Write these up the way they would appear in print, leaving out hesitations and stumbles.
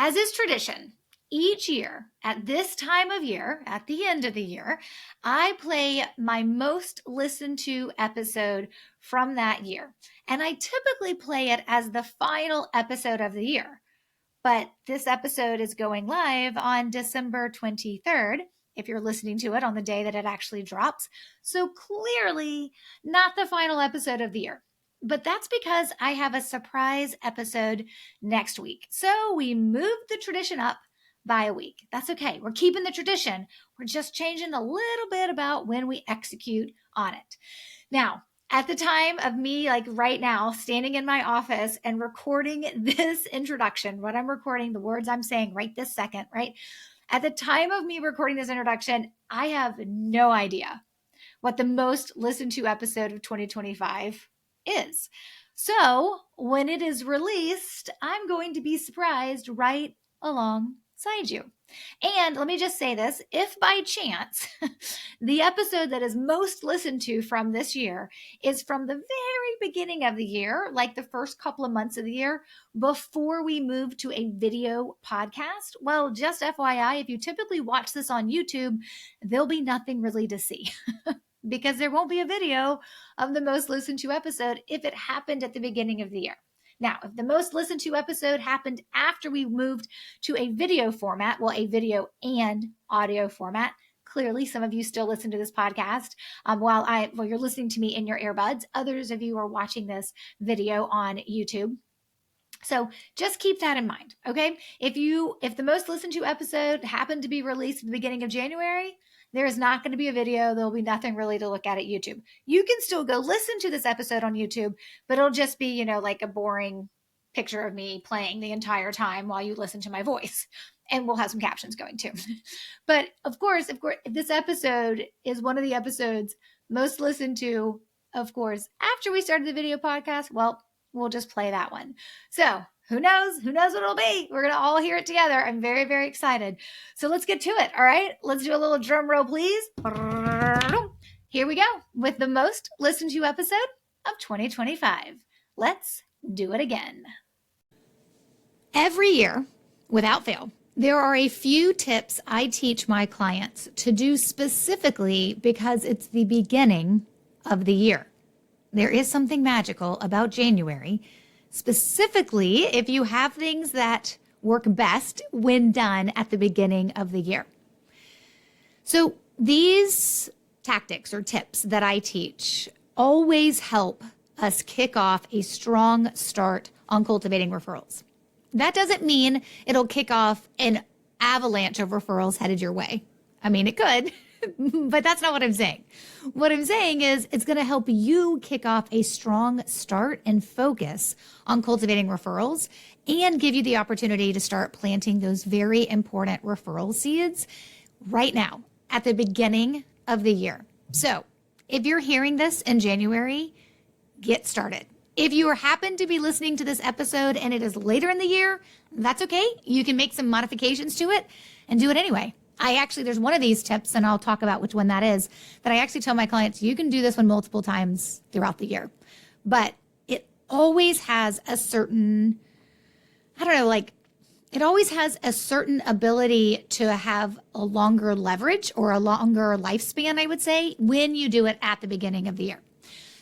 As is tradition, each year at this time of year, at the end of the year, I play my most listened to episode from that year. And I typically play it as the final episode of the year. But this episode is going live on December 23rd, if you're listening to it on the day that it actually drops. So clearly not the final episode of the year. But that's because I have a surprise episode next week. So we moved the tradition up by a week. That's okay. We're keeping the tradition. We're just changing a little bit about when we execute on it. Now, at the time of me, like right now, standing in my office and recording this introduction, what I'm recording, the words I'm saying right this second, right? At the time of me recording this introduction, I have no idea what the most listened to episode of 2025 is. So when it is released, I'm going to be surprised right alongside you. And let me just say this, if by chance the episode that is most listened to from this year is from the very beginning of the year, like the first couple of months of the year, before we move to a video podcast, well, just FYI, if you typically watch this on YouTube, there'll be nothing really to see. Because there won't be a video of the most listened to episode if it happened at the beginning of the year. Now, if the most listened to episode happened after we moved to a video format, well, a video and audio format, clearly some of you still listen to this podcast while you're listening to me in your earbuds. Others of you are watching this video on YouTube. So just keep that in mind, okay? If the most listened to episode happened to be released at the beginning of January, there is not going to be a video. There'll be nothing really to look at YouTube. You can still go listen to this episode on YouTube, but it'll just be, like a boring picture of me playing the entire time while you listen to my voice. And we'll have some captions going too. But of course, if this episode is one of the episodes most listened to, of course, after we started the video podcast, well, we'll just play that one. So who knows? Who knows what it'll be? We're going to all hear it together. I'm very, very excited. So let's get to it. All right. Let's do a little drum roll, please. Here we go with the most listened to episode of 2025. Let's do it again. Every year, without fail, there are a few tips I teach my clients to do specifically because it's the beginning of the year. There is something magical about January, specifically if you have things that work best when done at the beginning of the year. So these tactics or tips that I teach always help us kick off a strong start on cultivating referrals. That doesn't mean it'll kick off an avalanche of referrals headed your way. I mean, it could. But that's not what I'm saying. What I'm saying is it's going to help you kick off a strong start and focus on cultivating referrals and give you the opportunity to start planting those very important referral seeds right now at the beginning of the year. So if you're hearing this in January, get started. If you happen to be listening to this episode and it is later in the year, that's okay. You can make some modifications to it and do it anyway. There's one of these tips, and I'll talk about which one that is, that I actually tell my clients, you can do this one multiple times throughout the year. But it always has a certain, it always has a certain ability to have a longer leverage or a longer lifespan, I would say, when you do it at the beginning of the year.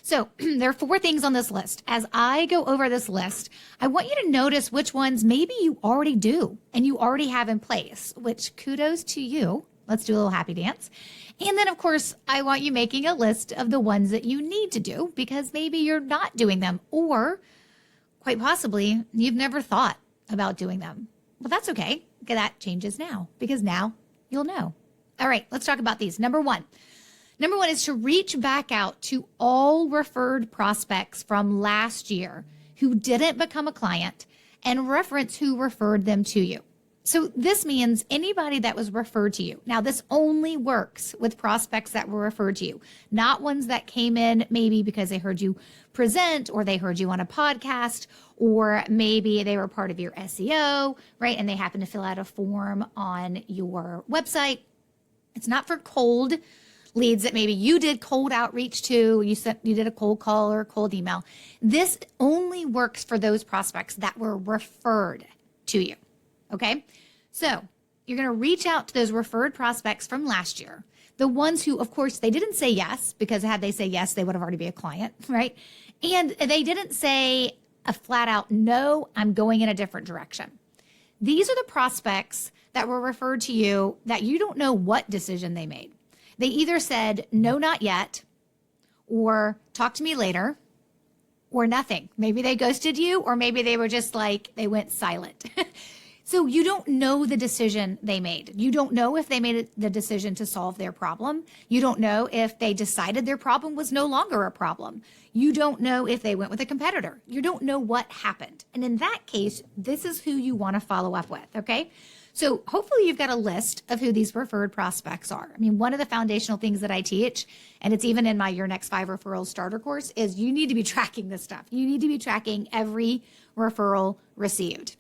So there are 4 things on this list. As I go over this list, I want you to notice which ones maybe you already do and you already have in place, which kudos to you. Let's do a little happy dance. And then, of course, I want you making a list of the ones that you need to do because maybe you're not doing them or quite possibly you've never thought about doing them. Well, that's okay. That changes now because now you'll know. All right, let's talk about these. Number one is to reach back out to all referred prospects from last year who didn't become a client and reference who referred them to you. So this means anybody that was referred to you. Now, this only works with prospects that were referred to you, not ones that came in maybe because they heard you present or they heard you on a podcast or maybe they were part of your SEO, right? And they happened to fill out a form on your website. It's not for cold leads that maybe you did cold outreach to, you did a cold call or a cold email. This only works for those prospects that were referred to you. Okay. So you're going to reach out to those referred prospects from last year. The ones who, of course, they didn't say yes, because had they say yes, they would have already been a client, right? And they didn't say a flat out, no, I'm going in a different direction. These are the prospects that were referred to you that you don't know what decision they made. They either said, no, not yet, or talk to me later, or nothing. Maybe they ghosted you, or maybe they were just like, they went silent. So you don't know the decision they made. You don't know if they made the decision to solve their problem. You don't know if they decided their problem was no longer a problem. You don't know if they went with a competitor. You don't know what happened. And in that case, this is who you want to follow up with, okay? So hopefully you've got a list of who these referred prospects are. I mean, one of the foundational things that I teach, and it's even in my Your Next 5 Referrals starter course, is you need to be tracking this stuff. You need to be tracking every referral received.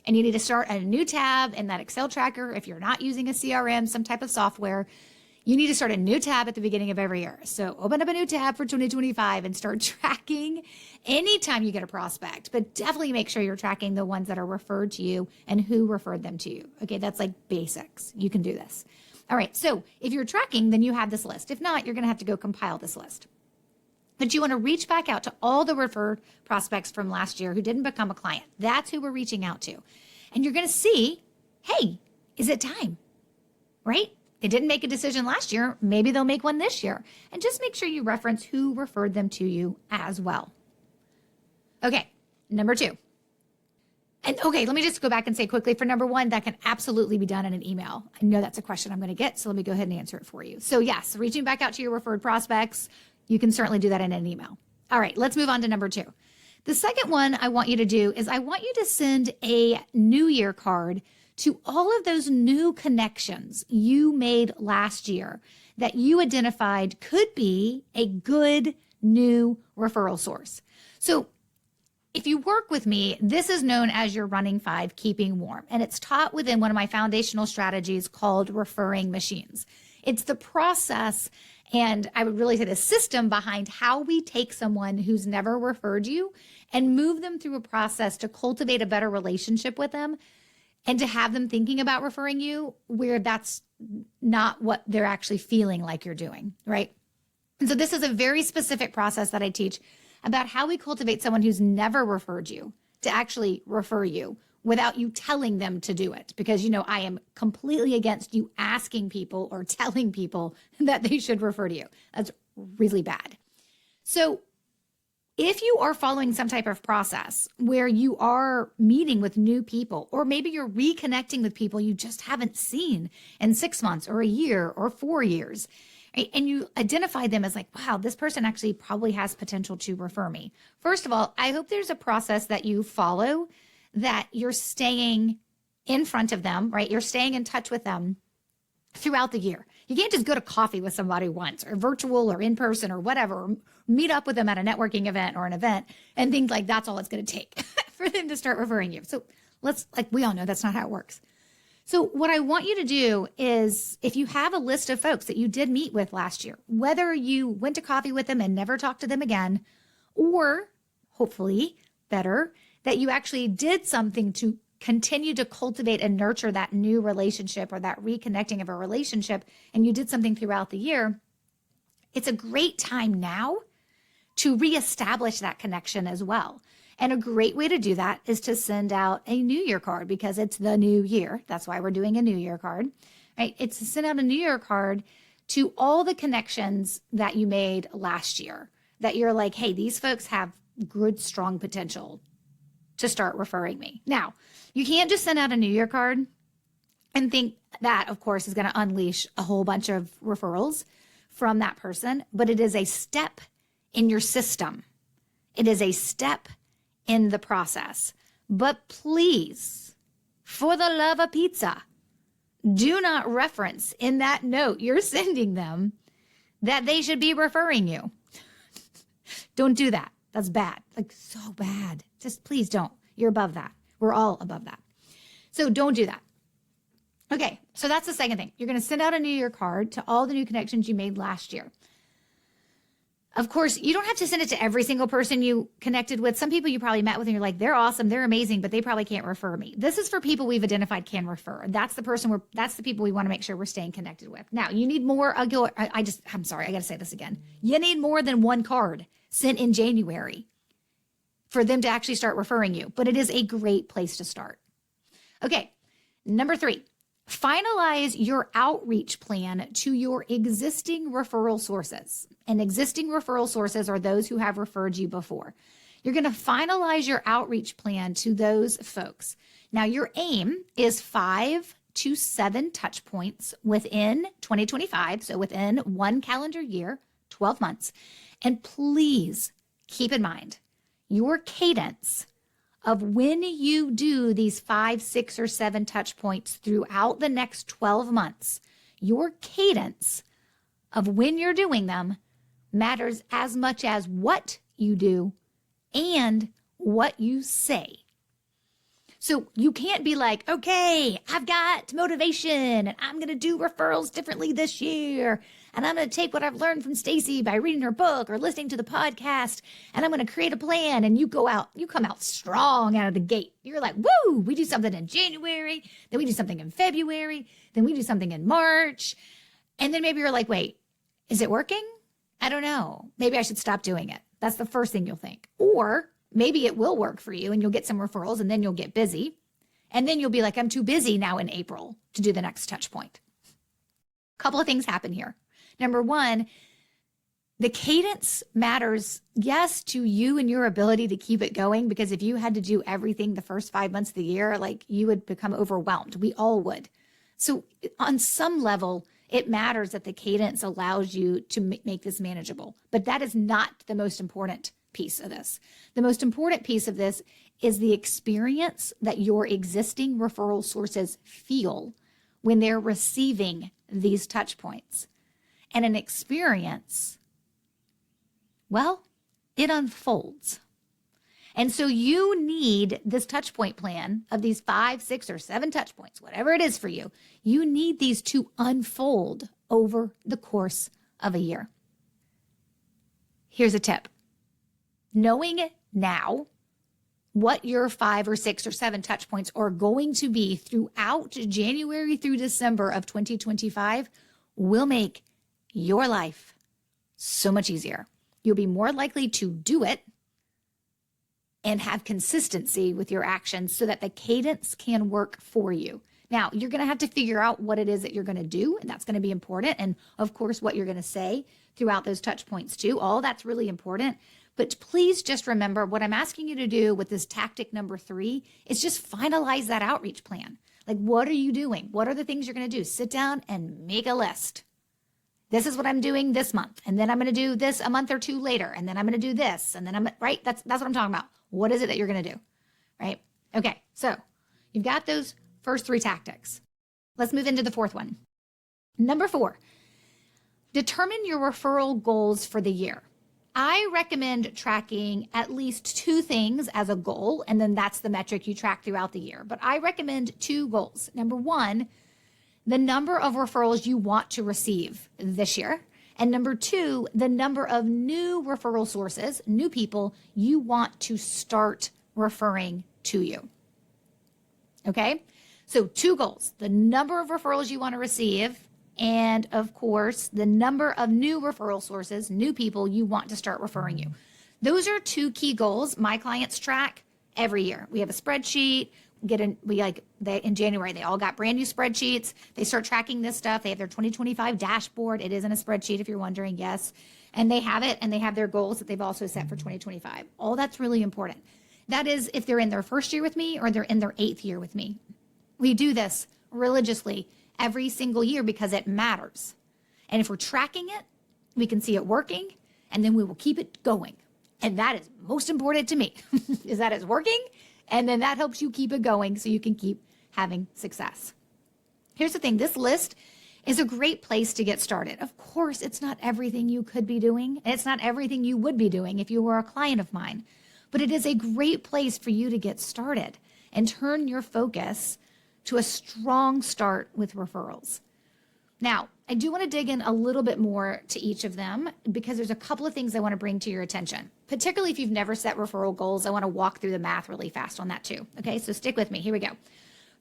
And you need to start a new tab in that Excel tracker. If you're not using a CRM, some type of software, you need to start a new tab at the beginning of every year. So open up a new tab for 2025 and start tracking anytime you get a prospect, but definitely make sure you're tracking the ones that are referred to you and who referred them to you. Okay, that's like basics. You can do this. All right, so if you're tracking, then you have this list. If not, you're going to have to go compile this list. But you want to reach back out to all the referred prospects from last year who didn't become a client. That's who we're reaching out to. And you're going to see, hey, is it time? Right? They didn't make a decision last year. Maybe they'll make one this year. And just make sure you reference who referred them to you as well. Okay, number 2. And okay, let me just go back and say quickly for number 1, that can absolutely be done in an email. I know that's a question I'm going to get, so let me go ahead and answer it for you. So yes, reaching back out to your referred prospects, you can certainly do that in an email. All right, let's move on to number 2. The second one I want you to do is I want you to send a New Year card to all of those new connections you made last year that you identified could be a good new referral source. So if you work with me, this is known as your running 5, keeping warm. And it's taught within one of my foundational strategies called referring machines. It's the process, and I would really say the system behind how we take someone who's never referred you and move them through a process to cultivate a better relationship with them and to have them thinking about referring you where that's not what they're actually feeling like you're doing, right? And so this is a very specific process that I teach about how we cultivate someone who's never referred you to actually refer you without you telling them to do it. Because, you know, I am completely against you asking people or telling people that they should refer to you. That's really bad. So if you are following some type of process where you are meeting with new people, or maybe you're reconnecting with people you just haven't seen in 6 months or a year or 4 years, right? And you identify them as like, wow, this person actually probably has potential to refer me. First of all, I hope there's a process that you follow, that you're staying in front of them, right? You're staying in touch with them throughout the year. You can't just go to coffee with somebody once, or virtual or in person or whatever, or meet up with them at a networking event or an event and think like that's all it's going to take for them to start referring you. So we all know that's not how it works. So what I want you to do is, if you have a list of folks that you did meet with last year, whether you went to coffee with them and never talked to them again, or hopefully better, that you actually did something to continue to cultivate and nurture that new relationship or that reconnecting of a relationship, and you did something throughout the year, it's a great time now to reestablish that connection as well. And a great way to do that is to send out a New Year card, because it's the new year. That's why we're doing a New Year card, right? It's to send out a New Year card to all the connections that you made last year, that you're like, hey, these folks have good, strong potential to start referring me. Now, you can't just send out a New Year card and think that, of course, is going to unleash a whole bunch of referrals from that person, but it is a step in your system. It is a step in the process. But please, for the love of pizza, do not reference in that note you're sending them that they should be referring you. Don't do that. That's bad. Like, so bad. Just please don't. You're above that. We're all above that. So don't do that. Okay, so that's the second thing. You're going to send out a New Year card to all the new connections you made last year. Of course, you don't have to send it to every single person you connected with. Some people you probably met with and you're like, they're awesome, they're amazing, but they probably can't refer me. This is for people we've identified can refer. That's the people we want to make sure we're staying connected with. Now, you need more. I'm sorry, I got to say this again. You need more than one card sent in January for them to actually start referring you, but it is a great place to start. Okay, number 3. Finalize your outreach plan to your existing referral sources. And existing referral sources are those who have referred you before. You're going to finalize your outreach plan to those folks. Now, your aim is 5 to 7 touch points within 2025, so within 1 calendar year, 12 months. And please keep in mind your cadence of when you do these 5, 6, or 7 touch points throughout the next 12 months, your cadence of when you're doing them matters as much as what you do and what you say. So you can't be like, okay, I've got motivation and I'm going to do referrals differently this year. And I'm going to take what I've learned from Stacey by reading her book or listening to the podcast, and I'm going to create a plan. And you come out strong out of the gate. You're like, woo, we do something in January, then we do something in February, then we do something in March. And then maybe you're like, wait, is it working? I don't know. Maybe I should stop doing it. That's the first thing you'll think. Or maybe it will work for you and you'll get some referrals and then you'll get busy. And then you'll be like, I'm too busy now in April to do the next touch point. Couple of things happen here. Number 1, the cadence matters, yes, to you and your ability to keep it going, because if you had to do everything the first 5 months of the year, like you would become overwhelmed. We all would. So on some level, it matters that the cadence allows you to make this manageable, but that is not the most important piece of this. The most important piece of this is the experience that your existing referral sources feel when they're receiving these touch points. And an experience, well, it unfolds. And so you need this touch point plan of these 5, 6, or 7 touch points, whatever it is for you. You need these to unfold over the course of a year. Here's a tip. Knowing now what your 5 or 6 or 7 touch points are going to be throughout January through December of 2025 will make your life so much easier. You'll be more likely to do it and have consistency with your actions so that the cadence can work for you. Now, you're going to have to figure out what it is that you're going to do, and that's going to be important. And of course, what you're going to say throughout those touch points too. All that's really important. But please just remember what I'm asking you to do with this tactic number 3 is just finalize that outreach plan. Like, what are you doing? What are the things you're going to do? Sit down and make a list. This is what I'm doing this month. And then I'm going to do this a month or 2 later. And then I'm going to do this. And then right? That's what I'm talking about. What is it that you're going to do? Right? Okay. So you've got those first 3 tactics. Let's move into the 4th one. Number 4, determine your referral goals for the year. I recommend tracking at least 2 things as a goal, and then that's the metric you track throughout the year. But I recommend 2 goals. Number 1, the number of referrals you want to receive this year. And number 2, the number of new referral sources, new people you want to start referring to you. Okay? So 2 goals, the number of referrals you want to receive, and of course, the number of new referral sources, new people you want to start referring you. Those are 2 key goals my clients track every year. We have a spreadsheet. In January, they all got brand new spreadsheets. They start tracking this stuff. They have their 2025 dashboard. It is in a spreadsheet if you're wondering, yes. And they have it, and they have their goals that they've also set for 2025. All that's really important. That is if they're in their 1st year with me or they're in their 8th year with me. We do this religiously every single year because it matters. And if we're tracking it, we can see it working, and then we will keep it going. And that is most important to me, is that it's working. And then that helps you keep it going so you can keep having success. Here's the thing. This list is a great place to get started. Of course, it's not everything you could be doing. It's not everything you would be doing if you were a client of mine. But it is a great place for you to get started and turn your focus to a strong start with referrals. Now, I do want to dig in a little bit more to each of them because there's a couple of things I want to bring to your attention. Particularly if you've never set referral goals, I want to walk through the math really fast on that too. Okay, so stick with me. Here we go.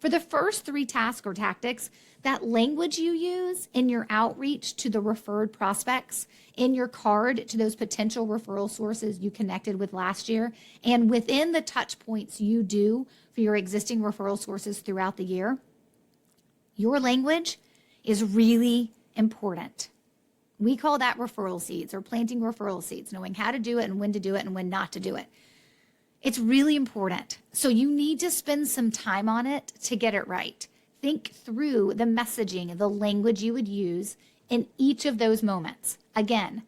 For the first 3 tasks or tactics, that language you use in your outreach to the referred prospects, in your card to those potential referral sources you connected with last year, and within the touch points you do for your existing referral sources throughout the year, your language is really important. We call that referral seeds or planting referral seeds, knowing how to do it and when to do it and when not to do it. It's really important. So you need to spend some time on it to get it right. Think through the messaging and the language you would use in each of those moments. Again,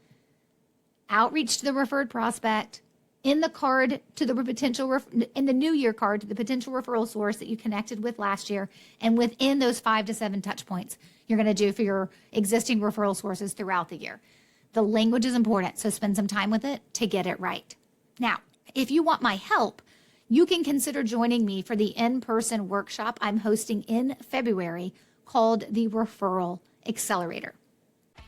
outreach to the referred prospect, in the card to the potential, in the new year card to the potential referral source that you connected with last year, and within those 5 to 7 touch points you're going to do for your existing referral sources throughout the year. The language is important, so spend some time with it to get it right. Now, if you want my help, you can consider joining me for the in-person workshop I'm hosting in February called the Referral Accelerator.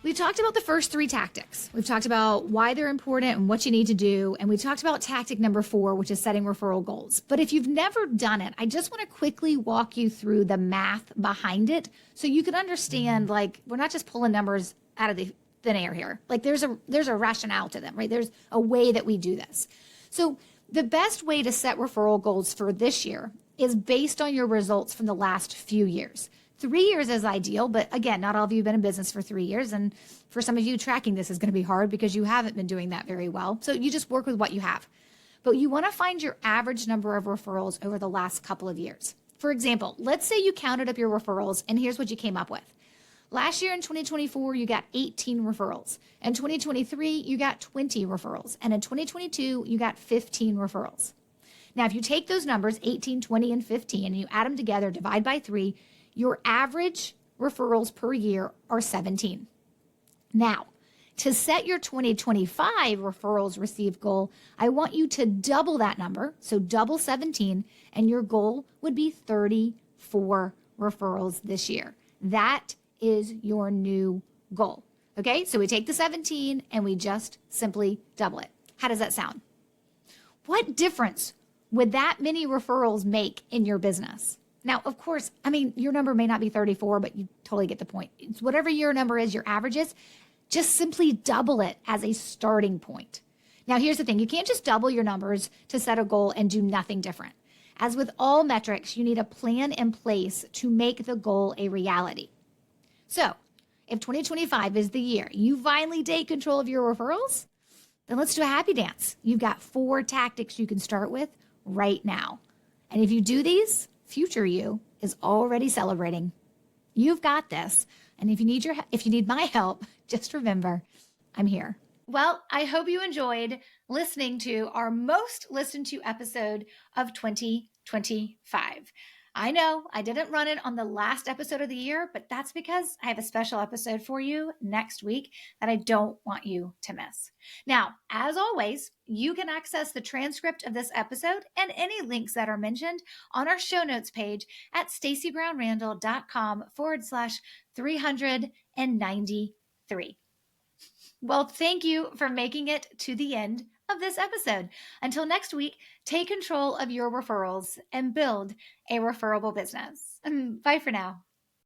We've talked about the first 3 tactics. We've talked about why they're important and what you need to do. And we talked about tactic number 4, which is setting referral goals. But if you've never done it, I just want to quickly walk you through the math behind it so you can understand, like, we're not just pulling numbers out of the thin air here. Like there's a rationale to them, right? There's a way that we do this. So the best way to set referral goals for this year is based on your results from the last few years. 3 years is ideal, but again, not all of you have been in business for 3 years. And for some of you, tracking this is going to be hard because you haven't been doing that very well. So you just work with what you have. But you want to find your average number of referrals over the last couple of years. For example, let's say you counted up your referrals and here's what you came up with. Last year in 2024, you got 18 referrals. In 2023, you got 20 referrals. And in 2022, you got 15 referrals. Now, if you take those numbers, 18, 20, and 15, and you add them together, divide by 3, your average referrals per year are 17. Now, to set your 2025 referrals received goal, I want you to double that number, so double 17, and your goal would be 34 referrals this year. That is your new goal. Okay, so we take the 17 and we just simply double it. How does that sound? What difference would that many referrals make in your business? Now, of course, I mean, your number may not be 34, but you totally get the point. It's whatever your number is, your average is, just simply double it as a starting point. Now, here's the thing. You can't just double your numbers to set a goal and do nothing different. As with all metrics, you need a plan in place to make the goal a reality. So, if 2025 is the year you finally take control of your referrals, then let's do a happy dance. You've got 4 tactics you can start with right now. And if you do these, future you is already celebrating. You've got this. And if you need my help, just remember, I'm here. Well, I hope you enjoyed listening to our most listened to episode of 2025. I know I didn't run it on the last episode of the year, but that's because I have a special episode for you next week that I don't want you to miss. Now, as always, you can access the transcript of this episode and any links that are mentioned on our show notes page at stacybrownrandall.com/393. Well, thank you for making it to the end of this episode. Until next week, take control of your referrals and build a referable business. Bye for now.